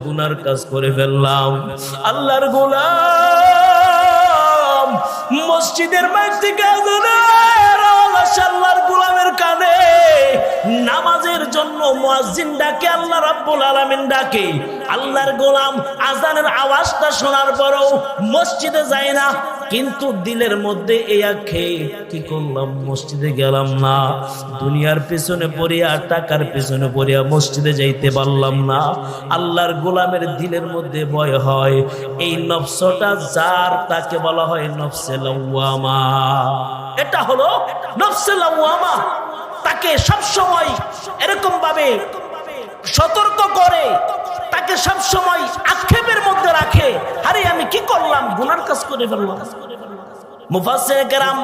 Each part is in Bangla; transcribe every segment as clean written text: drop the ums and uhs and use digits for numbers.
গুনার কাজ করে ফেললাম। আল্লাহর গোলাম মসজিদের বাইরে থেকে আল্লাহর গোলামের কানে নামাজের জন্য মুয়াজ্জিন ডাকে, আল্লাহ রাব্বুল আলামিন ডাকে। আল্লাহর গোলাম আজানের আওয়াজটা শোনার পরও মসজিদে যায় না, কিন্তু দিলের মধ্যে এই আঁখে কি করলাম, মসজিদে গেলাম না, দুনিয়ার পেছনে পড়িয়া টাকার পেছনে পড়িয়া মসজিদে যাইতে পারলাম না। আল্লাহর গোলামের দিলের মধ্যে ভয় হয়, এই নফসটা যার তাকে বলা হয় নফসে লাওয়ামা। এটা হলো নফসে লাওয়ামা। তাকে সব সময় এরকম ভাবে সতর্ক করে, তাকে সব সময় আক্ষেপের মধ্যে রাখে, আরে আমি কি করলাম, গুনার কাজ করে ফেললাম। মুফাসসিরে কেরাম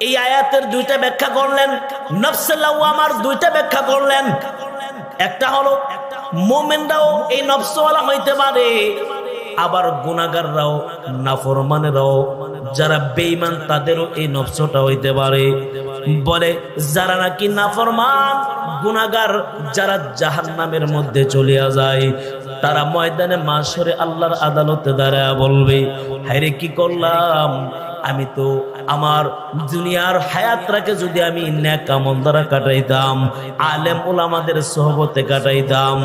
এই আয়াতের দুইটা ব্যাখ্যা করলেন, নফসে লাওয়ামার দুইটা ব্যাখ্যা করলেন। একটা হলো মুমিনরাও এই নফসওয়ালা হইতে পারে, আবার গুনাহগাররাও নাফরমানেরাও যারা বেঈমান তাদেরও এই নফসটা হইতে পারে। বলে যারা নাকি নাফরমান গুনাহগার, যারা জাহান্নামের মধ্যে চলিয়া যায়, তারা ময়দানে মাশরে আল্লাহর আদালতে দাঁড়ায় বলবে, হায়রে কি করলাম, আমি তো আমার দুনিয়ার হায়াতটাকে যদি আমি নেক আমল দ্বারা কাটাইতাম, আলেম ওলামাদের সোহবতে কাটাইতাম,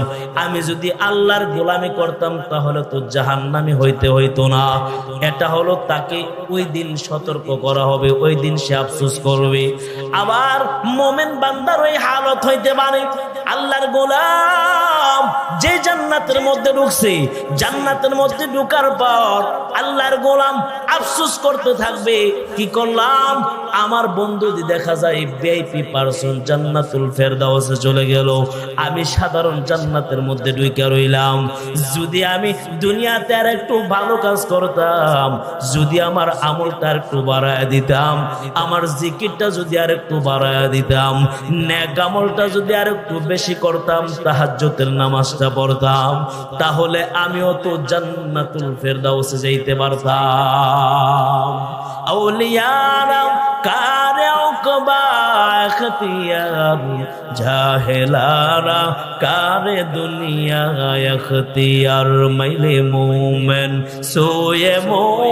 আমি যদি আল্লাহর গোলামি করতাম, তাহলে তো জাহান্নামী হইতে হইতো না। এটা হলো তাকে ওই দিন সতর্ক করা হবে, ওই দিন সে আফসোস করবে। আবার মুমিন বান্দার ওই হালত হইতে পারে, আল্লাহর গোলাম যে জান্নাতের মধ্যে ঢুকছে, জান্নাতের মধ্যে ঢুকার পর আল্লাহর গোলাম আফসোস করতে থাকবে, কি করলাম, আমার বন্ধু দেখা যায় ভিআইপি পারসন জান্নাতুল ফেরদাউসে চলে গেল, আমি সাধারণ জান্নাতের মধ্যে ঢুকে রইলাম। যদি আমি দুনিয়াতে আর একটু ভালো কাজ করতাম, যদি আমার আমলটা একটু বাড়ায় দিতাম, আমার জিকিরটা যদি আর একটু বাড়ায় দিতাম, নেক আমলটা যদি আর একটু বেশি করতাম, তাহাজ্জুদের নামাজটা পড়তাম, তাহলে আমিও তো জান্নাতুল ফেরদাউসে যাইতে পারতাম। আউলিয়ারা কারে উকবা ইখতিয়ার, জাহেলারা কারে দুনিয়া ইখতিয়ার, মাইলে মুমিন সোয়ে মুমিন